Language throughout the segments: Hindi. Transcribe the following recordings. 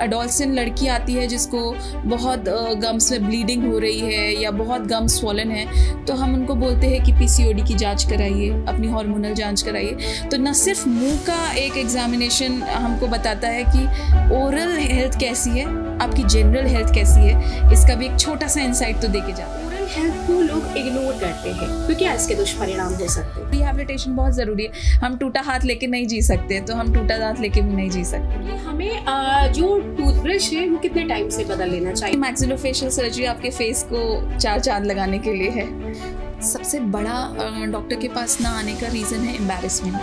एडोलसेंट लड़की आती है जिसको बहुत गम्स में ब्लीडिंग हो रही है या बहुत गम्स स्वॉलन है, तो हम उनको बोलते हैं कि पीसीओडी की जांच कराइए, अपनी हार्मोनल जांच कराइए। तो न सिर्फ मुंह का एक एग्जामिनेशन हमको बताता है कि ओरल हेल्थ कैसी है, आपकी जनरल हेल्थ कैसी है, इसका भी एक छोटा सा इंसाइट तो देके जाता है। ओरल हेल्थ को लोग इग्नोर करते हैं, तो क्या इसके दुष्परिणाम हो सकते हैं? रिहैबिलिटेशन बहुत ज़रूरी है। हम टूटा हाथ लेके नहीं जी सकते, तो हम टूटा दांत लेके भी नहीं जी सकते। हमें जो टूथब्रश है वो कितने टाइम से बदल लेना चाहिए? मैक्सिलोफेशियल सर्जरी आपके फेस को चार चांद लगाने के लिए है। सबसे बड़ा डॉक्टर के पास ना आने का रीज़न है एम्बैरेसमेंट।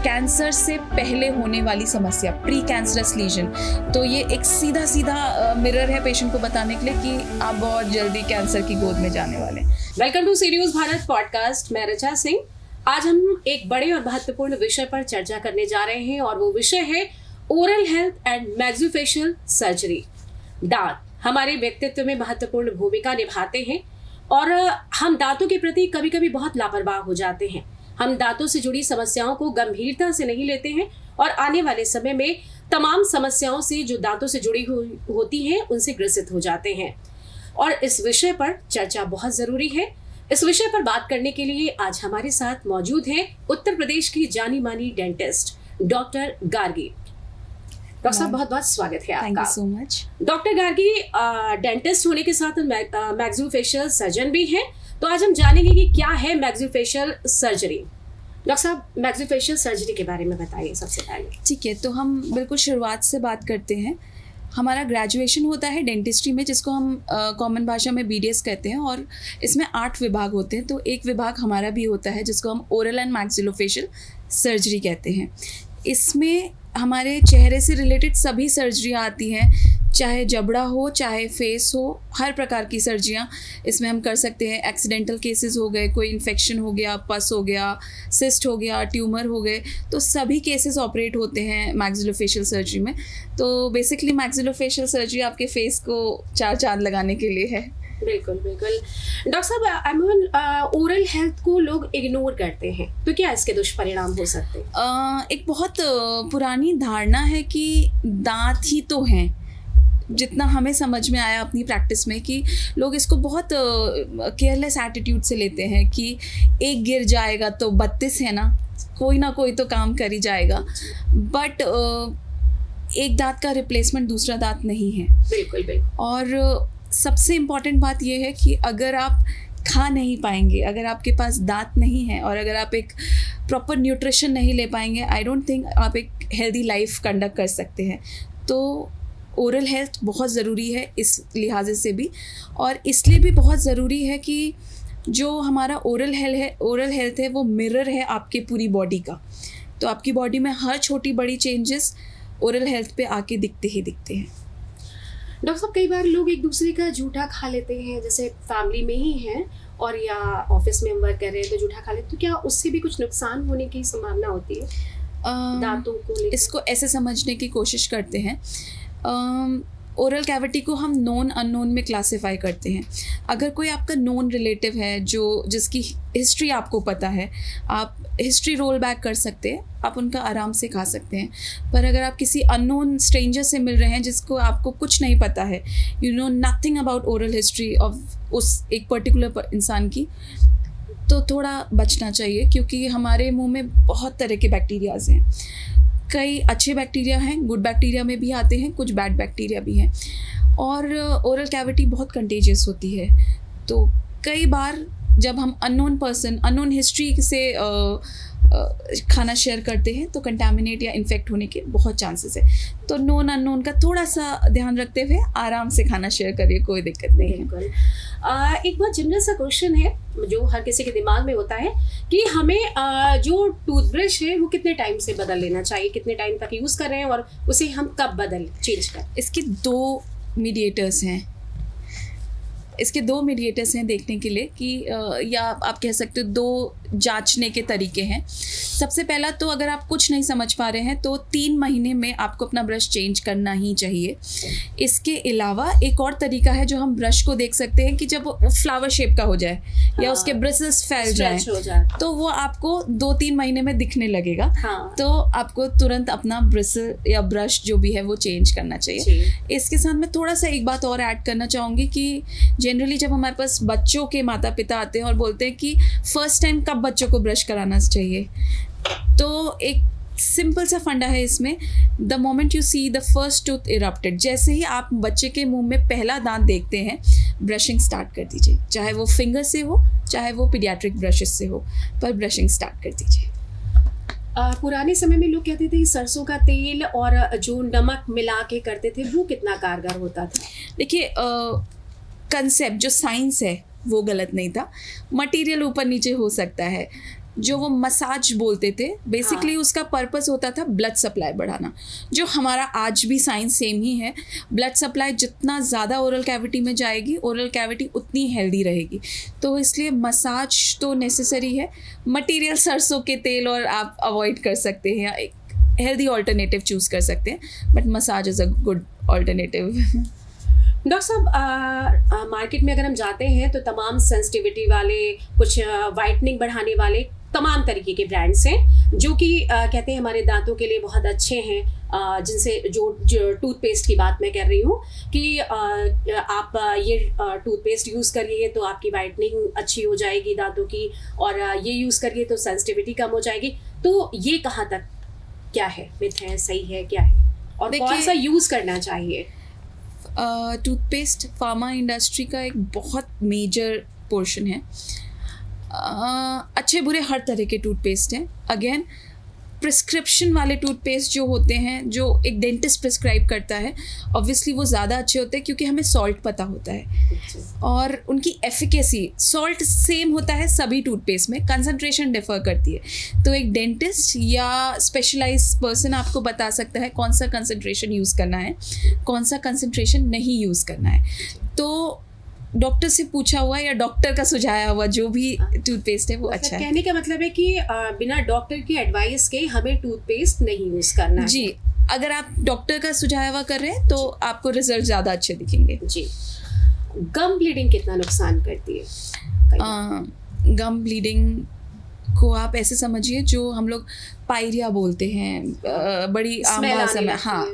कैंसर से पहले होने वाली समस्या, प्री कैंसरस लीजन, तो ये एक सीधा सीधा मिरर है पेशेंट को बताने के लिए कि आप बहुत जल्दी कैंसर की गोद में जाने वाले हैं। Welcome to C news Bharat podcast. मैं ऋचा सिंह। आज हम एक बड़े और महत्वपूर्ण विषय पर चर्चा करने जा रहे हैं और वो विषय है oral health and maxillofacial surgery. दांत हमारे व्यक्तित्व में महत्वपूर्ण भूमिका निभाते हैं और हम दांतों के प्रति कभी कभी बहुत लापरवाह हो जाते हैं। हम दांतों से जुड़ी समस्याओं को गंभीरता से नहीं लेते हैं और आने वाले समय में तमाम समस्याओं से जो दांतों से जुड़ी होती हैं उनसे ग्रसित हो जाते हैं। और इस विषय पर चर्चा बहुत ज़रूरी है। इस विषय पर बात करने के लिए आज हमारे साथ मौजूद हैं उत्तर प्रदेश की जानी मानी डेंटिस्ट डॉक्टर गार्गी। डॉक्टर साहब, बहुत बहुत स्वागत है आपका। Thank you so much. Doctor Gargi dentist होने के साथ मैक्सिलोफेशियल सर्जन भी हैं, तो आज हम जानेंगे कि क्या है मैक्सिलोफेशियल सर्जरी। डॉक्टर साहब, मैक्सिलोफेशियल सर्जरी के बारे में बताइए सबसे पहले। ठीक है, तो हम बिल्कुल शुरुआत से बात करते हैं। हमारा ग्रेजुएशन होता है डेंटिस्ट्री में, जिसको हम कॉमन भाषा में BDS कहते हैं, और इसमें 8 विभाग होते हैं। तो एक विभाग हमारा भी होता है जिसको हम ओरल एंड मैक्सिलोफेशियल सर्जरी कहते हैं। इसमें हमारे चेहरे से रिलेटेड सभी सर्जरियाँ आती हैं, चाहे जबड़ा हो चाहे फेस हो, हर प्रकार की सर्जरियाँ इसमें हम कर सकते हैं। एक्सीडेंटल केसेस हो गए, कोई इन्फेक्शन हो गया, पस हो गया, सिस्ट हो गया, ट्यूमर हो गए, तो सभी केसेस ऑपरेट होते हैं मैक्सिलोफेशियल सर्जरी में। तो बेसिकली मैक्सिलोफेशियल सर्जरी आपके फेस को चार चांद लगाने के लिए है। बिल्कुल बिल्कुल। डॉक्टर साहब, ओरल हेल्थ को लोग इग्नोर करते हैं, तो क्या इसके दुष्परिणाम हो सकते हैं? एक बहुत पुरानी धारणा है कि दांत ही तो हैं। जितना हमें समझ में आया अपनी प्रैक्टिस में कि लोग इसको बहुत केयरलेस एटीट्यूड से लेते हैं कि एक गिर जाएगा तो 32 है ना कोई तो काम कर ही जाएगा। बट एक दांत का रिप्लेसमेंट दूसरा दांत नहीं है। बिल्कुल बिल्कुल। और सबसे इम्पॉर्टेंट बात यह है कि अगर आप खा नहीं पाएंगे, अगर आपके पास दांत नहीं है और अगर आप एक प्रॉपर न्यूट्रिशन नहीं ले पाएंगे, आई डोंट थिंक आप एक हेल्दी लाइफ कंडक्ट कर सकते हैं। तो ओरल हेल्थ बहुत ज़रूरी है इस लिहाज से भी, और इसलिए भी बहुत ज़रूरी है कि जो हमारा ओरल हेल्थ है वो मिरर है आपके पूरी बॉडी का। तो आपकी बॉडी में हर छोटी बड़ी चेंजेस ओरल हेल्थ पे आके दिखते हैं। डॉक्टर साहब, कई बार लोग एक दूसरे का जूठा खा लेते हैं, जैसे फैमिली में ही हैं और या ऑफिस में हम वर्क कर रहे हैं तो जूठा खा लेते हैं, तो क्या उससे भी कुछ नुकसान होने की संभावना होती है दांतों को लेकर? इसको ऐसे समझने की कोशिश करते हैं। ओरल कैविटी को हम नोन अननोन में क्लासिफाई करते हैं। अगर कोई आपका नोन रिलेटिव है जिसकी हिस्ट्री आपको पता है, आप हिस्ट्री रोल बैक कर सकते हैं, आप उनका आराम से खा सकते हैं। पर अगर आप किसी अननोन स्ट्रेंजर से मिल रहे हैं जिसको आपको कुछ नहीं पता है, you know nothing about oral history of उस एक पर्टिकुलर इंसान की, तो थोड़ा बचना चाहिए, क्योंकि हमारे मुंह में बहुत तरह के बैक्टीरियाज हैं। कई अच्छे बैक्टीरिया हैं, गुड बैक्टीरिया में भी आते हैं, कुछ बैड बैक्टीरिया भी हैं। और ओरल कैविटी बहुत कंटेजियस होती है। तो कई बार जब हम अननोन हिस्ट्री से खाना शेयर करते हैं तो कंटामिनेट या इन्फेक्ट होने के बहुत चांसेस है। तो नोन अननोन का थोड़ा सा ध्यान रखते हुए आराम से खाना शेयर करिए, कोई दिक्कत नहीं है। बिल्कुल। एक बहुत जनरल सा क्वेश्चन है जो हर किसी के दिमाग में होता है कि हमें जो टूथब्रश है वो कितने टाइम से बदल लेना चाहिए, कितने टाइम तक यूज़ कर रहे हैं और उसे हम कब चेंज करें? इसके 2 मीडिएटर्स हैं। इसके दो मीडिएटर्स हैं देखने के लिए कि या आप कह सकते हो दो जांचने के तरीके हैं। सबसे पहला तो अगर आप कुछ नहीं समझ पा रहे हैं तो 3 महीने में आपको अपना ब्रश चेंज करना ही चाहिए। इसके अलावा एक और तरीका है जो हम ब्रश को देख सकते हैं कि जब वो फ्लावर शेप का हो जाए या उसके ब्रिसल्स फैल जाए तो वो आपको 2-3 महीने में दिखने लगेगा। तो आपको तुरंत अपना ब्रिसल या ब्रश जो भी है वो चेंज करना चाहिए। इसके साथ मैं थोड़ा सा एक बात और ऐड करना चाहूँगी कि जनरली जब हमारे पास बच्चों के माता पिता आते हैं और बोलते हैं कि फर्स्ट टाइम कब बच्चों को ब्रश कराना चाहिए, तो एक सिंपल सा फंडा है इसमें, the moment you see the first tooth erupted, जैसे ही आप बच्चे के मुंह में पहला दांत देखते हैं ब्रशिंग स्टार्ट कर दीजिए, चाहे वो फिंगर से हो चाहे वो पीडियाट्रिक ब्रशेस से हो, पर ब्रशिंग स्टार्ट कर दीजिए। पुराने समय में लोग कहते थे सरसों का तेल और जो नमक मिला के करते थे वो कितना कारगर होता था। देखिए कंसेप्ट जो साइंस है वो गलत नहीं था, मटेरियल ऊपर नीचे हो सकता है। जो वो मसाज बोलते थे बेसिकली उसका पर्पस होता था ब्लड सप्लाई बढ़ाना, जो हमारा आज भी साइंस सेम ही है। ब्लड सप्लाई जितना ज़्यादा ओरल कैविटी में जाएगी ओरल कैविटी उतनी हेल्दी रहेगी, तो इसलिए मसाज तो नेसेसरी है। मटेरियल सरसों के तेल और आप अवॉइड कर सकते हैं, एक हेल्दी ऑल्टरनेटिव चूज़ कर सकते हैं, but massage is a good alternative. Doctor साहब मार्केट में अगर हम जाते हैं तो तमाम सेंसिटिविटी वाले, कुछ वाइटनिंग बढ़ाने वाले तमाम तरीके के ब्रांड्स हैं जो कि कहते हैं हमारे दांतों के लिए बहुत अच्छे हैं, जिनसे जो टूथपेस्ट की बात मैं कर रही हूँ कि आप ये टूथपेस्ट यूज़ करिए तो आपकी वाइटनिंग अच्छी हो जाएगी दांतों की, और ये यूज़ करिए तो सेंसिटिविटी कम हो जाएगी। तो ये कहाँ तक क्या है, मिथ है, सही है, क्या है, और कौन सा यूज़ करना चाहिए? टूथपेस्ट फार्मा इंडस्ट्री का एक बहुत मेजर पोर्शन है। अच्छे बुरे हर तरह के टूथपेस्ट हैं। अगेन प्रिस्क्रिप्शन वाले टूथपेस्ट जो होते हैं, जो एक डेंटिस्ट प्रिस्क्राइब करता है, ऑब्वियसली वो ज़्यादा अच्छे होते हैं क्योंकि हमें सॉल्ट पता होता है और उनकी एफिकेसी, सॉल्ट सेम होता है सभी टूथपेस्ट में, कंसंट्रेशन डिफर करती है। तो एक डेंटिस्ट या स्पेशलाइज्ड पर्सन आपको बता सकता है कौन सा कंसंट्रेशन यूज़ करना है, कौन सा कंसंट्रेशन नहीं यूज़ करना है। तो डॉक्टर से पूछा हुआ या डॉक्टर का सुझाया हुआ जो भी टूथपेस्ट है वो अच्छा है। कहने का मतलब है कि बिना डॉक्टर की एडवाइस के हमें टूथपेस्ट नहीं यूज़ करना है। जी, अगर आप डॉक्टर का सुझाया हुआ कर रहे हैं तो आपको रिजल्ट ज़्यादा अच्छे दिखेंगे। जी। गम ब्लीडिंग कितना नुकसान करती है? गम ब्लीडिंग को आप ऐसे समझिए जो हम लोग पायरिया बोलते हैं, बड़ी आम भाषा में। हाँ,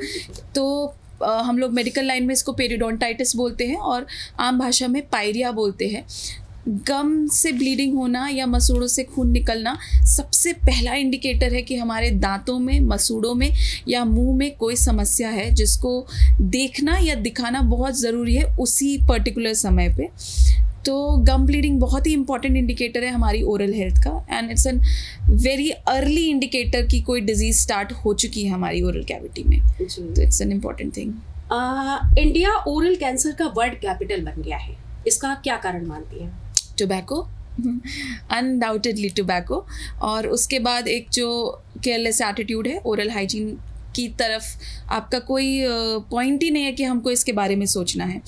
तो हम लोग मेडिकल लाइन में इसको पेरिडोंटाइटिस बोलते हैं और आम भाषा में पायरिया बोलते हैं। गम से ब्लीडिंग होना या मसूड़ों से खून निकलना सबसे पहला इंडिकेटर है कि हमारे दांतों में, मसूड़ों में या मुंह में कोई समस्या है, जिसको देखना या दिखाना बहुत ज़रूरी है उसी पर्टिकुलर समय पे। तो गम ब्लीडिंग बहुत ही इंपॉर्टेंट इंडिकेटर है हमारी ओरल हेल्थ का, and it's an very early indicator कि कोई डिजीज़ स्टार्ट हो चुकी है हमारी ओरल कैविटी में। तो it's an important thing. India oral cancer का वर्ल्ड कैपिटल बन गया है, इसका क्या कारण मानती हैं? टोबैको, अनडाउटेडली टोबैको, और उसके बाद एक जो केयरलेस एटीट्यूड है ओरल हाइजीन की तरफ आपका कोई पॉइंट ही नहीं है कि हमको इसके बारे में सोचना है।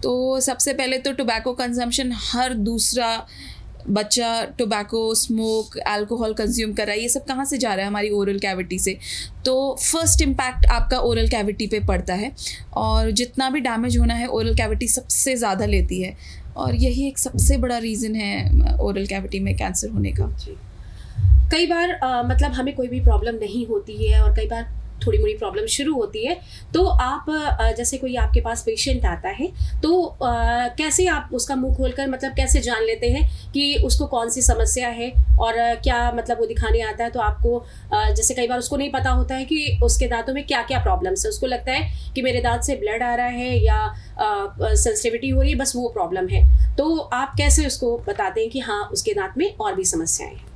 तो सबसे पहले तो टोबैको कंजम्पशन, हर दूसरा बच्चा टोबैको, स्मोक, अल्कोहल कंज्यूम कर रहा है, ये सब कहाँ से जा रहा है? हमारी ओरल कैविटी से। तो फर्स्ट इम्पैक्ट आपका ओरल कैविटी पे पड़ता है, और जितना भी डैमेज होना है ओरल कैविटी सबसे ज़्यादा लेती है, और यही एक सबसे बड़ा रीज़न है ओरल कैविटी में कैंसर होने का। कई बार मतलब हमें कोई भी प्रॉब्लम नहीं होती है और कई बार थोड़ी मोड़ी प्रॉब्लम शुरू होती है, तो आप जैसे कोई आपके पास पेशेंट आता है तो कैसे आप उसका मुंह खोलकर मतलब कैसे जान लेते हैं कि उसको कौन सी समस्या है और क्या मतलब वो दिखाने आता है? तो आपको जैसे कई बार उसको नहीं पता होता है कि उसके दांतों में क्या क्या प्रॉब्लम्स है, उसको लगता है कि मेरे दांत से ब्लड आ रहा है या सेंसिटिविटी हो रही है, बस वो प्रॉब्लम है। तो आप कैसे उसको बताते हैं कि हाँ उसके दांत में और भी समस्याएं हैं?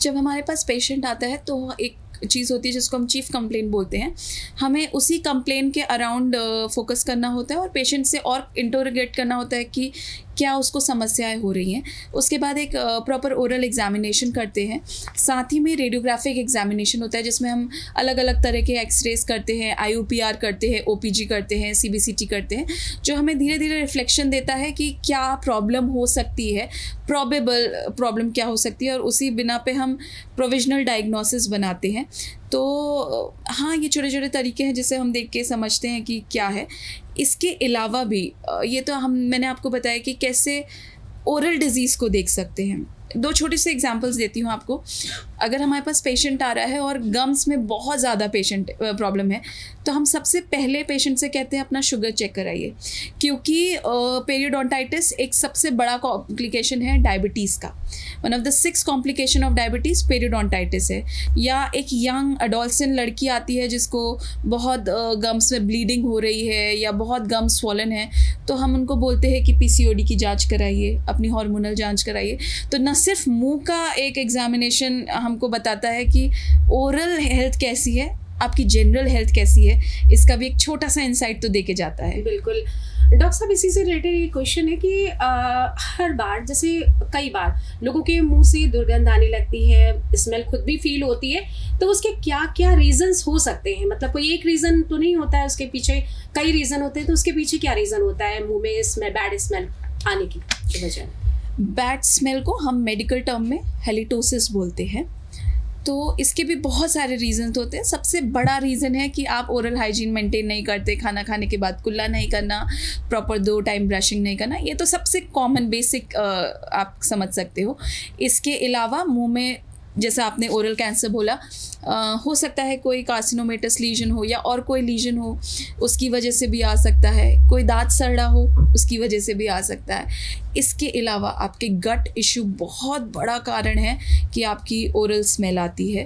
जब हमारे पास पेशेंट आता है तो एक चीज़ होती है जिसको हम चीफ कंप्लेंट बोलते हैं, हमें उसी कंप्लेंट के अराउंड फोकस करना होता है और पेशेंट से और इंटरोगेट करना होता है कि क्या उसको समस्याएं हो रही हैं। उसके बाद एक प्रॉपर ओरल एग्जामिनेशन करते हैं, साथ ही में रेडियोग्राफिक एग्जामिनेशन होता है जिसमें हम अलग अलग तरह के एक्सरेज करते हैं, IUPR करते हैं, OPG करते हैं, CBCT करते हैं, जो हमें धीरे धीरे रिफ्लेक्शन देता है कि क्या प्रॉब्लम हो सकती है, प्रॉबेबल प्रॉब्लम क्या हो सकती है, और उसी बिना पे हम प्रोविजनल डायग्नोसिस बनाते हैं। तो हाँ, ये छोटे छोटे तरीके हैं जिसे हम देख के समझते हैं कि क्या है। इसके अलावा भी ये तो मैंने आपको बताया कि कैसे ओरल डिजीज़ को देख सकते हैं। 2 छोटे से एग्जांपल्स देती हूँ आपको। अगर हमारे पास पेशेंट आ रहा है और गम्स में बहुत ज़्यादा प्रॉब्लम है, तो हम सबसे पहले पेशेंट से कहते हैं अपना शुगर चेक कराइए, क्योंकि पेरियोडोंटाइटिस एक सबसे बड़ा कॉम्प्लिकेशन है डायबिटीज़ का। One of the 6 complication of diabetes periodontitis है। या एक यंग एडोलसेंट लड़की आती है जिसको बहुत गम्स में ब्लीडिंग हो रही है या बहुत गम्स स्वॉलन है, तो हम उनको बोलते हैं कि PCOD की जांच कराइए, अपनी हार्मोनल जांच कराइए। तो न सिर्फ मुंह का एक एग्जामिनेशन हमको बताता है कि ओरल हेल्थ कैसी है, आपकी जनरल हेल्थ कैसी है, इसका भी एक छोटा सा इंसाइट तो देके जाता है। बिल्कुल डॉक्टर साहब, इसी से रिलेटेड ये क्वेश्चन है कि हर बार, जैसे कई बार लोगों के मुंह से दुर्गंध आने लगती है, स्मेल खुद भी फील होती है, तो उसके क्या क्या रीजंस हो सकते हैं? मतलब कोई एक रीज़न तो नहीं होता है, उसके पीछे कई रीज़न होते हैं, तो उसके पीछे क्या रीज़न होता है मुंह में स्मेल, बैड स्मेल आने की वजह? बैड स्मेल को हम मेडिकल टर्म में हेलिटोसिस बोलते हैं। तो इसके भी बहुत सारे रीज़न होते हैं। सबसे बड़ा रीज़न है कि आप ओरल हाइजीन मेंटेन नहीं करते, खाना खाने के बाद कुल्ला नहीं करना, प्रॉपर 2 टाइम ब्रशिंग नहीं करना। ये तो सबसे कॉमन बेसिक आप समझ सकते हो। इसके अलावा मुंह में, जैसा आपने ओरल कैंसर बोला, हो सकता है कोई कार्सिनोमेटस लीजन हो या और कोई लीजन हो, उसकी वजह से भी आ सकता है। कोई दांत सड़ा हो, उसकी वजह से भी आ सकता है। इसके अलावा आपके गट इशू बहुत बड़ा कारण है कि आपकी ओरल स्मेल आती है।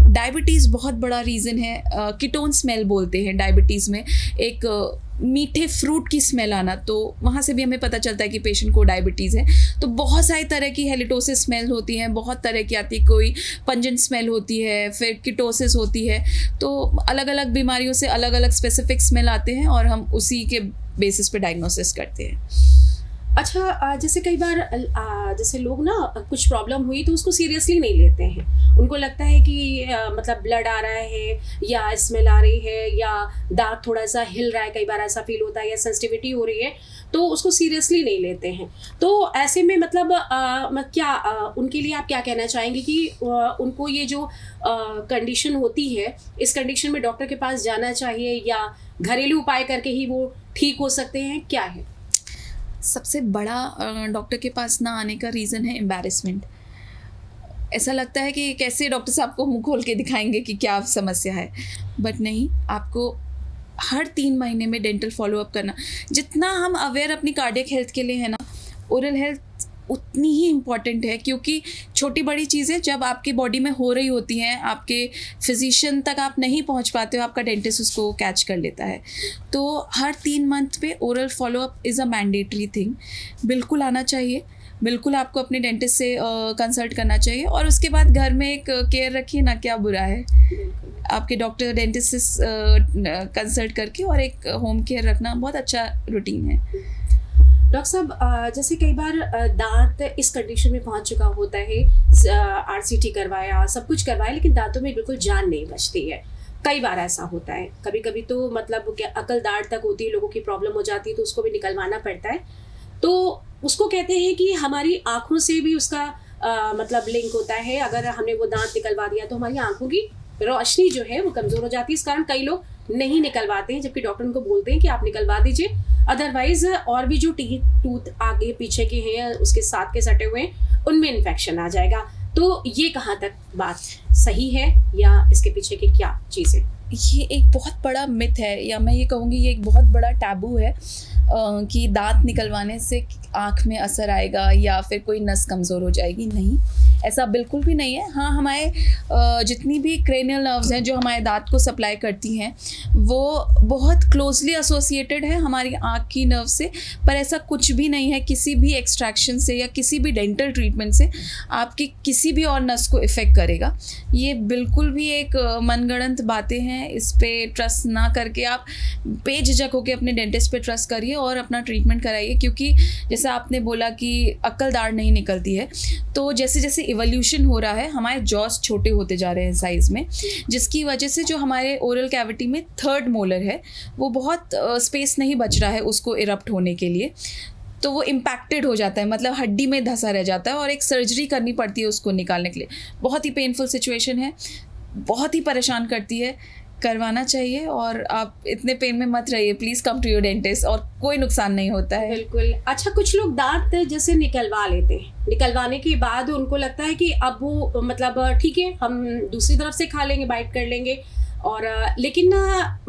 डायबिटीज़ बहुत बड़ा रीज़न है। कीटोन स्मेल बोलते हैं डायबिटीज़ में, एक मीठे फ्रूट की स्मेल आना, तो वहाँ से भी हमें पता चलता है कि पेशेंट को डायबिटीज़ है। तो बहुत सारी तरह की हेलिटोसिस स्मेल होती हैं, बहुत तरह की आती है। कोई पंजेंट स्मेल होती है, फिर कीटोसिस होती है। तो अलग अलग बीमारियों से अलग अलग स्पेसिफिक स्मेल आते हैं और हम उसी के बेसिस पे डायग्नोसिस करते हैं। अच्छा, जैसे कई बार जैसे लोग ना कुछ प्रॉब्लम हुई तो उसको सीरियसली नहीं लेते हैं। उनको लगता है कि मतलब ब्लड आ रहा है या स्मेल आ रही है या दांत थोड़ा सा हिल रहा है, कई बार ऐसा फील होता है, या सेंसिटिविटी हो रही है, तो उसको सीरियसली नहीं लेते हैं। तो ऐसे में मतलब उनके लिए आप क्या कहना चाहेंगे कि उनको ये जो कंडीशन होती है, इस कंडीशन में डॉक्टर के पास जाना चाहिए या घरेलू उपाय करके ही वो ठीक हो सकते हैं, क्या है? सबसे बड़ा डॉक्टर के पास ना आने का रीज़न है एम्बैरेसमेंट। ऐसा लगता है कि कैसे डॉक्टर साहब को मुंह खोल के दिखाएंगे कि क्या समस्या है, बट नहीं, आपको हर 3 महीने में डेंटल फॉलोअप करना। जितना हम अवेयर अपनी कार्डियक हेल्थ के लिए है ना, ओरल हेल्थ उतनी ही इम्पॉर्टेंट है, क्योंकि छोटी बड़ी चीज़ें जब आपकी बॉडी में हो रही होती हैं, आपके फिजिशियन तक आप नहीं पहुंच पाते हो, आपका डेंटिस्ट उसको कैच कर लेता है। तो हर 3 मंथ पे oral follow up is a mandatory thing. बिल्कुल आना चाहिए, बिल्कुल आपको अपने डेंटिस्ट से कंसल्ट करना चाहिए। और उसके बाद घर में एक केयर रखिए ना, क्या बुरा है आपके डॉक्टर डेंटिस्ट से कंसल्ट करके, और एक होम केयर रखना बहुत अच्छा रूटीन है। डॉक्टर साहब, जैसे कई बार दांत इस कंडीशन में पहुंच चुका होता है, RCT करवाया, सब कुछ करवाया, लेकिन दांतों में बिल्कुल जान नहीं बचती है। कई बार ऐसा होता है, कभी कभी तो मतलब अकल दाढ़ तक होती है, लोगों की प्रॉब्लम हो जाती है, तो उसको भी निकलवाना पड़ता है। तो उसको कहते हैं कि हमारी आँखों से भी उसका मतलब लिंक होता है। अगर हमने वो दांत निकलवा दिया तो हमारी आँखों की रोशनी जो है वो कमज़ोर हो जाती है। इस कारण कई लोग नहीं निकलवाते हैं, जबकि डॉक्टर उनको बोलते हैं कि आप निकलवा दीजिए, अदरवाइज और भी जो टूथ आगे पीछे के हैं, उसके साथ के सटे हुए हैं, उनमें इन्फेक्शन आ जाएगा। तो ये कहाँ तक बात सही है या इसके पीछे की क्या चीज़ें? ये एक बहुत बड़ा मिथ है, या मैं ये कहूँगी ये एक बहुत बड़ा टैबू है कि दांत निकलवाने से आँख में असर आएगा या फिर कोई नस कमज़ोर हो जाएगी। नहीं, ऐसा बिल्कुल भी नहीं है। हाँ, हमारे जितनी भी क्रेनियल नर्व्स हैं जो हमारे दांत को सप्लाई करती हैं वो बहुत क्लोजली एसोसिएटेड है हमारी आँख की नर्व से, पर ऐसा कुछ भी नहीं है किसी भी एक्सट्रैक्शन से या किसी भी डेंटल ट्रीटमेंट से आपकी किसी भी और नस को इफ़ेक्ट करेगा। ये बिल्कुल भी एक मनगढ़ंत बातें हैं, इस पे ट्रस्ट ना करके आप बेझिझक होकर अपने डेंटिस्ट पे ट्रस्ट करिए और अपना ट्रीटमेंट कराइए। क्योंकि जैसे आपने बोला कि अक्ल दाढ़ नहीं निकलती है, तो जैसे जैसे इवोल्यूशन हो रहा है हमारे जॉस छोटे होते जा रहे हैं साइज़ में, जिसकी वजह से जो हमारे ओरल कैविटी में थर्ड मोलर है वो बहुत स्पेस नहीं बच रहा है उसको इरप्ट होने के लिए, तो वो इम्पैक्टेड हो जाता है, मतलब हड्डी में धंसा रह जाता है और एक सर्जरी करनी पड़ती है उसको निकालने के लिए। बहुत ही पेनफुल सिचुएशन है, बहुत ही परेशान करती है, करवाना चाहिए और आप इतने पेन में मत रहिए, please come to your dentist, और कोई नुकसान नहीं होता है। बिल्कुल। अच्छा, कुछ लोग दांत जैसे निकलवा लेते हैं, निकलवाने के बाद उनको लगता है कि अब वो मतलब ठीक है हम दूसरी तरफ से खा लेंगे, बाइट कर लेंगे, और लेकिन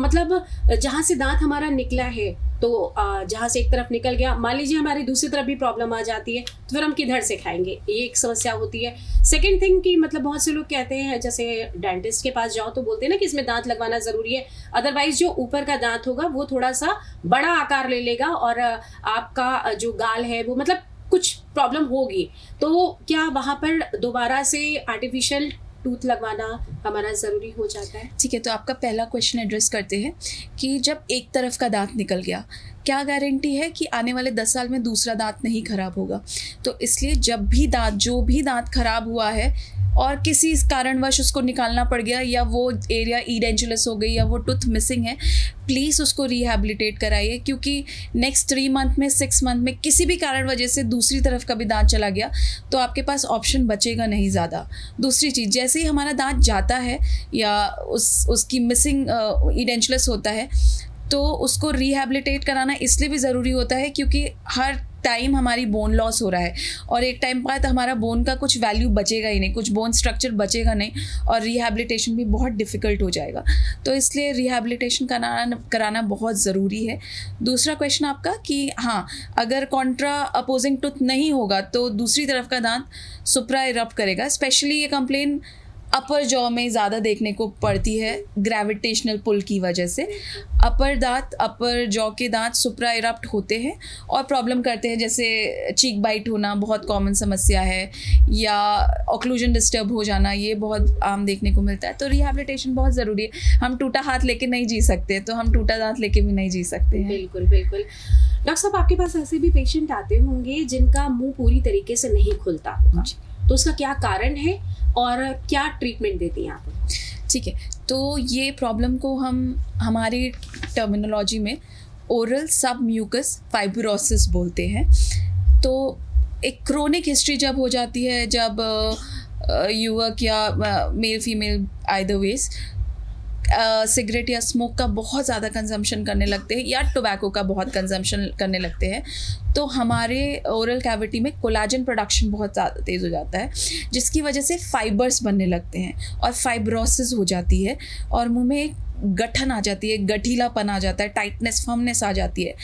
मतलब जहाँ से दांत हमारा निकला है तो जहाँ से एक तरफ निकल गया, मान लीजिए हमारी दूसरी तरफ भी प्रॉब्लम आ जाती है तो फिर हम किधर से खाएंगे, ये एक समस्या होती है। सेकंड थिंग कि मतलब बहुत से लोग कहते हैं, जैसे डेंटिस्ट के पास जाओ तो बोलते हैं ना कि इसमें दांत लगवाना ज़रूरी है, अदरवाइज जो ऊपर का दांत होगा वो थोड़ा सा बड़ा आकार ले लेगा और आपका जो गाल है वो मतलब कुछ प्रॉब्लम होगी। तो क्या वहाँ पर दोबारा से आर्टिफिशियल टूथ लगवाना हमारा ज़रूरी हो जाता है? ठीक है, तो आपका पहला क्वेश्चन एड्रेस करते हैं कि जब एक तरफ का दांत निकल गया, क्या गारंटी है कि आने वाले 10 साल में दूसरा दांत नहीं खराब होगा? तो इसलिए जब भी जो भी दांत खराब हुआ है और किसी कारणवश उसको निकालना पड़ गया, या वो एरिया ईडेंचुलस हो गई, या वो टूथ मिसिंग है, प्लीज़ उसको रिहैबिलिटेट कराइए। क्योंकि नेक्स्ट 3 मंथ में 6 मंथ में किसी भी कारण वजह से दूसरी तरफ का भी दांत चला गया तो आपके पास ऑप्शन बचेगा नहीं ज़्यादा। दूसरी चीज़, जैसे ही हमारा दांत जाता है या उसकी मिसिंग ईडेंचुलस होता है तो उसको रिहैबिलिटेट कराना इसलिए भी ज़रूरी होता है क्योंकि हर टाइम हमारी बोन लॉस हो रहा है और एक टाइम बाद हमारा बोन का कुछ वैल्यू बचेगा ही नहीं, कुछ बोन स्ट्रक्चर बचेगा नहीं और रिहैबिलिटेशन भी बहुत डिफ़िकल्ट हो जाएगा। तो इसलिए रिहैबिलिटेशन कराना बहुत ज़रूरी है। दूसरा क्वेश्चन आपका कि हाँ, अगर कॉन्ट्रा अपोजिंग टूथ नहीं होगा तो दूसरी तरफ का दांत सुप्रा इरप्ट करेगा। स्पेशली ये कंप्लेन अपर जॉ में ज़्यादा देखने को पड़ती है ग्रेविटेशनल पुल की वजह से। अपर जॉ के दांत सुप्रा इरप्ट होते हैं और प्रॉब्लम करते हैं, जैसे चीक बाइट होना बहुत कॉमन समस्या है, या ऑक्लूजन डिस्टर्ब हो जाना, ये बहुत आम देखने को मिलता है। तो रिहैबिलिटेशन बहुत ज़रूरी है। हम टूटा हाथ लेके नहीं जी सकते, तो हम टूटा दांत लेके भी नहीं जी सकते हैं। बिल्कुल बिल्कुल। डॉक्टर साहब, आपके पास ऐसे भी पेशेंट आते होंगे जिनका मुंह पूरी तरीके से नहीं खुलता होगा, तो उसका क्या कारण है और क्या ट्रीटमेंट देती हैं आप? ठीक है, तो ये प्रॉब्लम को हम हमारी टर्मिनोलॉजी में ओरल सब म्यूकस फाइब्रोसिस बोलते हैं। तो एक क्रोनिक हिस्ट्री जब हो जाती है, जब युवक या male female either ways cigarette या स्मोक का बहुत ज़्यादा कंजम्पशन करने लगते हैं या टोबैको का बहुत कंजम्पशन करने लगते हैं, तो हमारे ओरल कैविटी में कोलाजन प्रोडक्शन बहुत ज़्यादा तेज़ हो जाता है, जिसकी वजह से फाइबर्स बनने लगते हैं और फाइब्रोसिस हो जाती है और मुंह में एक गठन आ जाती है, गठीलापन आ जाता है, टाइटनेस, फर्मनेस आ जाती है।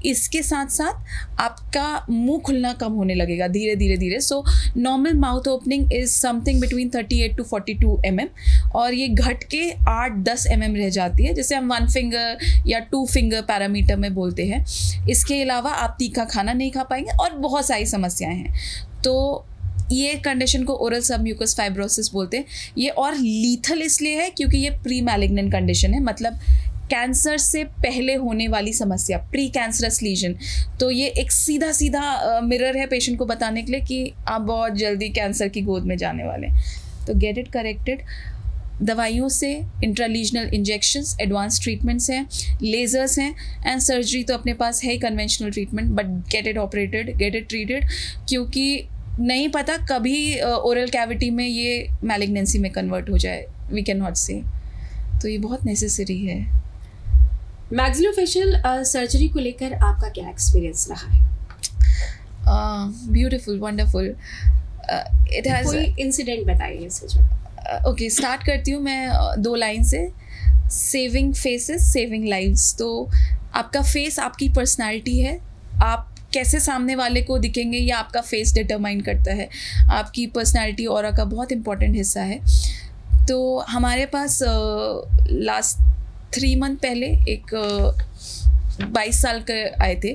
इसके साथ साथ आपका मुंह खुलना कम होने लगेगा धीरे धीरे धीरे। So normal mouth opening is something between 38 to 42 mm और ये घट के 8-10 mm रह जाती है, जिसे हम 1 फिंगर या 2 फिंगर पैरामीटर में बोलते हैं। इसके अलावा आप तीखा खाना नहीं खा पाएंगे और बहुत सारी समस्याएं हैं। तो ये कंडीशन को ओरल सबम्यूकस फाइब्रोसिस बोलते हैं। ये और लीथल इसलिए है क्योंकि ये प्री मैलिग्नेंट कंडीशन है, मतलब कैंसर से पहले होने वाली समस्या, प्री कैंसरस लीजन। तो ये एक सीधा मिरर है पेशेंट को बताने के लिए कि आप बहुत जल्दी कैंसर की गोद में जाने वाले हैं। तो गेट इट करेक्टेड। दवाइयों से, इंट्रालीजनल इंजेक्शंस, एडवांस ट्रीटमेंट्स हैं, लेज़र्स हैं एंड सर्जरी तो अपने पास है ही conventional treatment, but get it operated, get it treated, क्योंकि नहीं पता कभी ओरल कैविटी में ये मैलिग्नेंसी में कन्वर्ट हो जाए, वी कैन नॉट से। तो ये बहुत नेसेसरी है। मैक्सिलोफेशियल सर्जरी को लेकर आपका क्या एक्सपीरियंस रहा है? Beautiful, wonderful. इट हैज़ कोई इंसिडेंट बताइए इससे। ओके, स्टार्ट करती हूँ मैं 2 लाइन से। Saving faces, saving lives. तो आपका फेस आपकी पर्सनालिटी है, आप कैसे सामने वाले को दिखेंगे या आपका फेस डिटरमाइन करता है, आपकी पर्सनालिटी ऑरा का बहुत इंपॉर्टेंट हिस्सा है। तो हमारे पास लास्ट 3 मंथ पहले एक 22 साल के आए थे,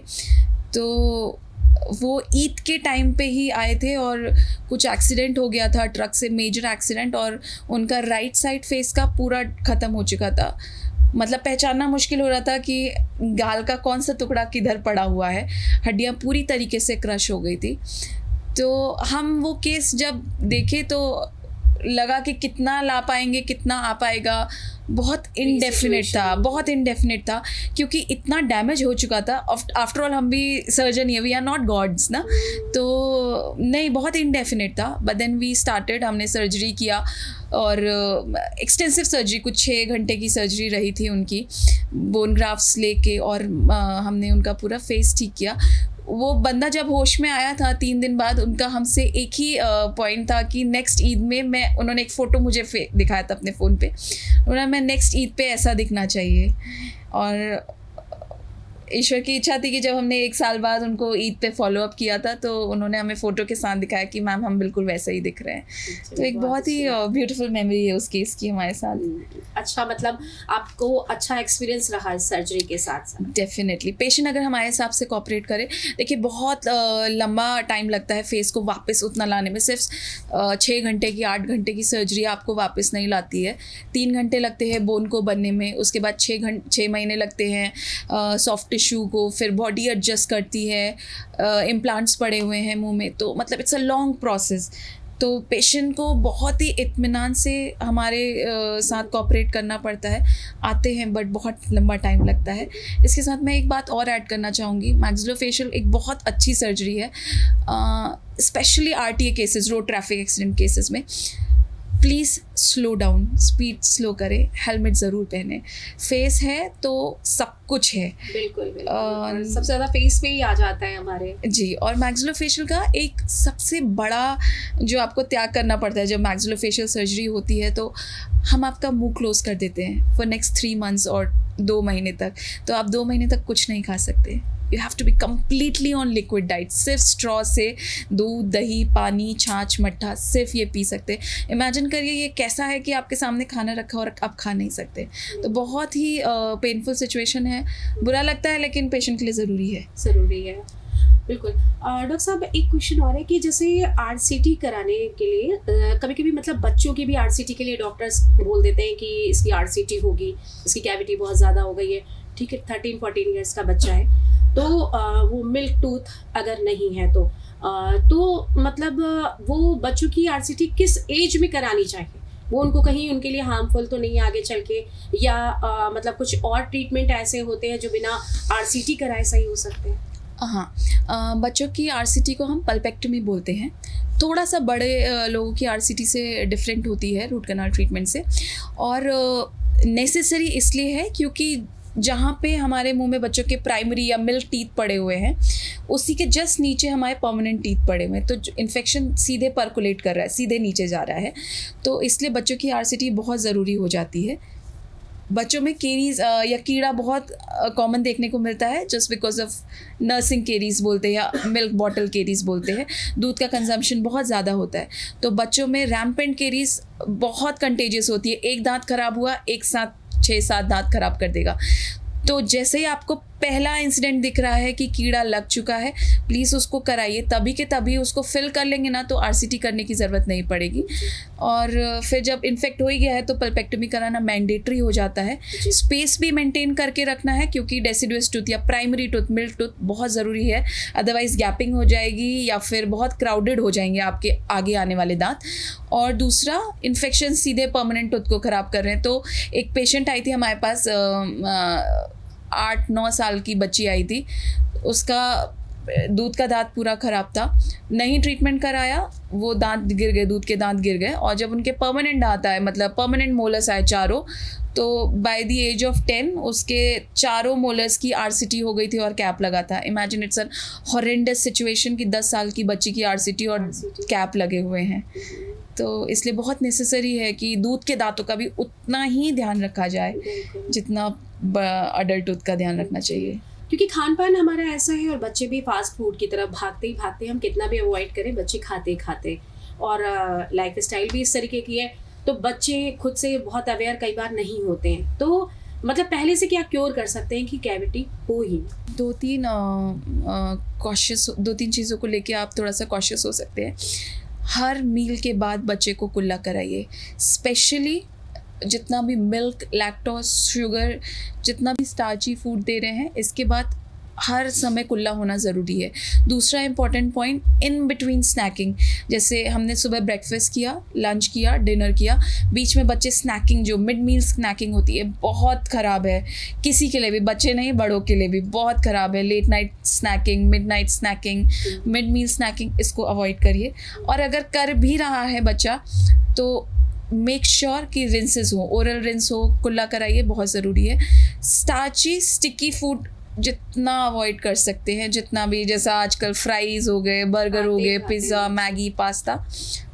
तो वो ईद के टाइम पे ही आए थे और कुछ एक्सीडेंट हो गया था ट्रक से, मेजर एक्सीडेंट, और उनका राइट साइड फेस का पूरा ख़त्म हो चुका था। मतलब पहचानना मुश्किल हो रहा था कि गाल का कौन सा टुकड़ा किधर पड़ा हुआ है, हड्डियाँ पूरी तरीके से क्रश हो गई थी। तो हम वो केस जब देखे तो लगा कि कितना ला पाएंगे, कितना आ पाएगा, बहुत इनडेफिनेट था क्योंकि इतना डैमेज हो चुका था। आफ्टर ऑल हम भी सर्जन ही, वी आर नॉट गॉड्स ना, तो नहीं, बहुत इनडेफिनेट था। बट देन वी स्टार्टेड, हमने सर्जरी किया और एक्सटेंसिव सर्जरी, कुछ 6 घंटे की सर्जरी रही थी उनकी, बोन ग्राफ्ट्स लेके, और हमने उनका पूरा फेस ठीक किया। वो बंदा जब होश में आया था 3 दिन बाद, उनका हमसे एक ही पॉइंट था कि नेक्स्ट ईद में उन्होंने एक फ़ोटो मुझे दिखाया था अपने फ़ोन पे, उन्होंने मैं नेक्स्ट ईद पे ऐसा दिखना चाहिए। और ईश्वर की इच्छा थी कि जब हमने 1 साल बाद उनको ईद पे फॉलो अप किया था तो उन्होंने हमें फ़ोटो के साथ दिखाया कि मैम हम बिल्कुल वैसे ही दिख रहे हैं। तो एक बहुत ही ब्यूटीफुल मेमोरी है उस केस की हमारे साथ। अच्छा, मतलब आपको अच्छा एक्सपीरियंस रहा इस सर्जरी के साथ साथ? डेफिनेटली, पेशेंट अगर हमारे हिसाब से कोऑपरेट करे, देखिए बहुत लंबा टाइम लगता है फेस को वापस उतना लाने में। सिर्फ 6 घंटे की 8 घंटे की सर्जरी आपको वापस नहीं लाती है। 3 घंटे लगते हैं बोन को बनने में, उसके बाद 6 महीने लगते हैं सॉफ्ट टिश्यू को, फिर बॉडी एडजस्ट करती है, इम्प्लांट्स पड़े हुए हैं मुंह में, तो मतलब इट्स अ लॉन्ग प्रोसेस। तो पेशेंट को बहुत ही इत्मीनान से हमारे साथ कोऑपरेट करना पड़ता है। आते हैं बट बहुत लंबा टाइम लगता है। इसके साथ मैं एक बात और ऐड करना चाहूँगी, मैक्सिलोफेशियल एक बहुत अच्छी सर्जरी है, specially RTA cases, road traffic accident cases में। Please slow down, speed slow करें, हेलमेट ज़रूर पहने। फेस है तो सब कुछ है, बिल्कुल सबसे ज़्यादा फेस पे ही आ जाता है हमारे जी। और मैक्सिलोफेशियल का एक सबसे बड़ा जो आपको त्याग करना पड़ता है जब मैक्सिलोफेशियल सर्जरी होती है, तो हम आपका मुंह क्लोज कर देते हैं फॉर नेक्स्ट 3 मंथ्स और 2 महीने तक। तो आप 2 महीने तक कुछ नहीं खा सकते। You have to be completely on liquid diet, सिर्फ स्ट्रॉ से दूध, दही, पानी, छाछ, मट्ठा सिर्फ ये पी सकते। इमेजिन करिए ये कैसा है कि आपके सामने खाना रखा और आप खा नहीं सकते। तो बहुत ही पेनफुल सिचुएशन है, बुरा लगता है, लेकिन पेशेंट के लिए ज़रूरी है। बिल्कुल। डॉक्टर साहब, एक क्वेश्चन और है कि जैसे RCT कराने के लिए कभी कभी मतलब बच्चों की भी RCT के लिए डॉक्टर्स बोल देते हैं कि इसकी RCT होगी, इसकी कैविटी बहुत ज़्यादा हो गई है, ठीक है, 13-14 ईयर्स का बच्चा है, तो वो मिल्क टूथ अगर नहीं है तो मतलब वो बच्चों की RCT किस एज में करानी चाहिए? वो उनको कहीं उनके लिए हार्मफुल तो नहीं आगे चल के, या मतलब कुछ और ट्रीटमेंट ऐसे होते हैं जो बिना RCT कराए सही हो सकते हैं? हाँ, बच्चों की RCT को हम पल्पेक्टमी बोलते हैं। थोड़ा सा बड़े लोगों की RCT से डिफरेंट होती है रूट कैनाल ट्रीटमेंट से, और नेसेसरी इसलिए है क्योंकि जहाँ पे हमारे मुंह में बच्चों के प्राइमरी या मिल्क टीथ पड़े हुए हैं, उसी के जस्ट नीचे हमारे परमानेंट टीथ पड़े हुए हैं, तो इन्फेक्शन सीधे पर्कुलेट कर रहा है, सीधे नीचे जा रहा है। तो इसलिए बच्चों की RCT बहुत ज़रूरी हो जाती है। बच्चों में केरीज या कीड़ा बहुत कॉमन देखने को मिलता है, just because of nursing caries बोलते हैं या मिल्क बॉटल केरीज बोलते हैं। दूध का कंजम्पशन बहुत ज़्यादा होता है, तो बच्चों में रैम्पेंट केरीज बहुत कंटेजियस होती है। एक दांत खराब हुआ, एक साथ 6-7 दांत खराब कर देगा। तो जैसे ही आपको पहला इंसिडेंट दिख रहा है कि कीड़ा लग चुका है, प्लीज़ उसको कराइए, तभी के तभी उसको फिल कर लेंगे ना तो RCT करने की ज़रूरत नहीं पड़ेगी। और फिर जब इन्फेक्ट हो ही गया है तो पल्पेक्टमी कराना मैंडेटरी हो जाता है। स्पेस भी मेंटेन करके रखना है क्योंकि डेसिडुअस टूथ या प्राइमरी टूथ, मिल्क टूथ बहुत ज़रूरी है, अदरवाइज़ गैपिंग हो जाएगी या फिर बहुत क्राउडेड हो जाएंगे आपके आगे आने वाले दांत। और दूसरा, इन्फेक्शन सीधे परमानेंट टूथ को ख़राब कर रहे हैं। तो एक पेशेंट आई थी हमारे पास, 8-9 साल की बच्ची आई थी, उसका दूध का दांत पूरा ख़राब था, नहीं ट्रीटमेंट कराया, वो दांत गिर गए, दूध के दांत गिर गए। और जब उनके परमानेंट दांत आए, मतलब परमानेंट मोलर्स आए चारों, तो बाय द एज ऑफ 10 उसके चारों मोलर्स की RCT हो गई थी और कैप लगा था। Imagine, it's a horrendous situation कि 10 साल की बच्ची की RCT और कैप लगे हुए हैं। तो इसलिए बहुत नेसेसरी है कि दूध के दांतों का भी उतना ही ध्यान रखा जाए जितना अडल्ट टूथ का ध्यान रखना चाहिए। क्योंकि खान पान हमारा ऐसा है और बच्चे भी फास्ट फूड की तरफ भागते ही भागते, हम कितना भी अवॉइड करें बच्चे खाते ही खाते, और लाइफ स्टाइल भी इस तरीके की है, तो बच्चे खुद से बहुत अवेयर कई बार नहीं होते हैं। तो मतलब पहले से क्या क्योर कर सकते हैं कि कैविटी हो ही ना? दो तीन चीज़ों को लेके आप थोड़ा सा कॉशियस हो सकते हैं। हर मील के बाद बच्चे को कुल्ला कराइए, स्पेशली जितना भी मिल्क, लैक्टोज, शुगर, जितना भी स्टार्ची फूड दे रहे हैं, इसके बाद हर समय कुल्ला होना ज़रूरी है। दूसरा important point, in between snacking, जैसे हमने सुबह ब्रेकफास्ट किया, लंच किया, डिनर किया, बीच में बच्चे स्नैकिंग, जो मिड मील स्नैकिंग होती है, बहुत ख़राब है किसी के लिए भी, बच्चे नहीं बड़ों के लिए भी बहुत ख़राब है। Late night snacking, mid night snacking, mid meal snacking, इसको अवॉइड करिए। और अगर कर भी रहा है बच्चा तो मेक श्योर कि रिंसेस हो, ओरल रिंस हो, कुल्ला कराइए, बहुत ज़रूरी है। स्टार्ची स्टिकी फूड जितना अवॉइड कर सकते हैं, जितना भी, जैसा आजकल फ्राइज़ हो गए, बर्गर हो गए, pizza, Maggi, pasta,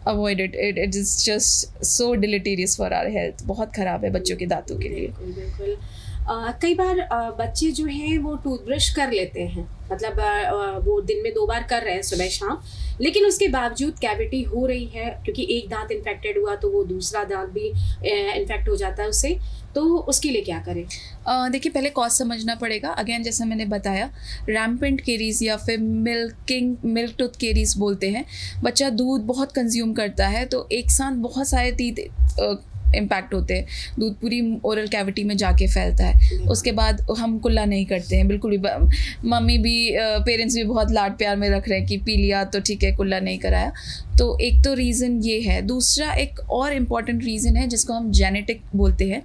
avoid it is just so deleterious for our health. बहुत ख़राब है बच्चों के दांतों के लिए। बिल्कुल बिल्कुल। कई बार बच्चे जो हैं वो टूथब्रश कर लेते हैं, मतलब वो दिन में 2 बार कर रहे हैं, सुबह शाम, लेकिन उसके बावजूद कैविटी हो रही है, क्योंकि एक दांत इन्फेक्टेड हुआ तो वो दूसरा दांत भी इन्फेक्ट हो जाता है उससे, तो उसके लिए क्या करें? देखिए, पहले कॉज समझना पड़ेगा। अगेन, जैसा मैंने बताया, रैम्पेंट केरीज या फिर मिल्क टूथ केरीज बोलते हैं। बच्चा दूध बहुत कंज्यूम करता है तो एक साथ बहुत सारे टीथ इम्पैक्ट होते हैं, दूध पूरी ओरल कैविटी में जाके फैलता है। उसके बाद हम कुल्ला नहीं करते हैं बिल्कुल भी। मम्मी भी, पेरेंट्स भी बहुत लाड प्यार में रख रहे हैं कि पी लिया तो ठीक है, कुल्ला नहीं कराया। तो एक तो रीज़न ये है। दूसरा एक और इम्पॉर्टेंट रीज़न है जिसको हम जेनेटिक बोलते हैं।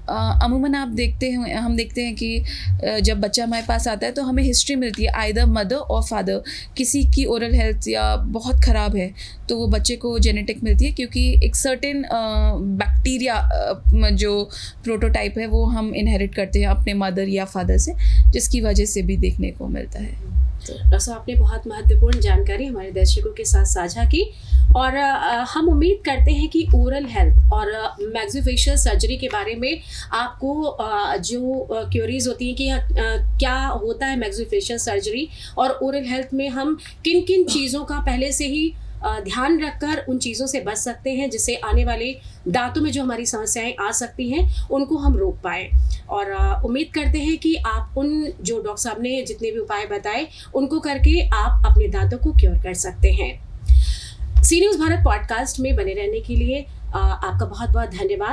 अमूमन हम देखते हैं कि जब बच्चा हमारे पास आता है तो हमें हिस्ट्री मिलती है, आइदर मदर और फादर, किसी की ओरल हेल्थ या बहुत ख़राब है तो वो बच्चे को जेनेटिक मिलती है, क्योंकि एक सर्टेन बैक्टीरिया जो प्रोटोटाइप है वो हम इनहेरिट करते हैं अपने मदर या फादर से, जिसकी वजह से भी देखने को मिलता है। तो आपने बहुत महत्वपूर्ण जानकारी हमारे दर्शकों के साथ साझा की, और हम उम्मीद करते हैं कि ओरल हेल्थ और मैक्सिफेशियल सर्जरी के बारे में आपको जो क्यूरीज होती हैं कि क्या होता है मैक्सिफेशियल सर्जरी और ओरल हेल्थ में हम किन किन चीज़ों का पहले से ही ध्यान रखकर उन चीज़ों से बच सकते हैं, जिससे आने वाले दांतों में जो हमारी समस्याएं आ सकती हैं उनको हम रोक पाएँ। और उम्मीद करते हैं कि आप उन जो डॉक्टर साहब ने जितने भी उपाय बताए उनको करके आप अपने दांतों को क्योर कर सकते हैं। सी न्यूज़ भारत पॉडकास्ट में बने रहने के लिए आपका बहुत बहुत धन्यवाद।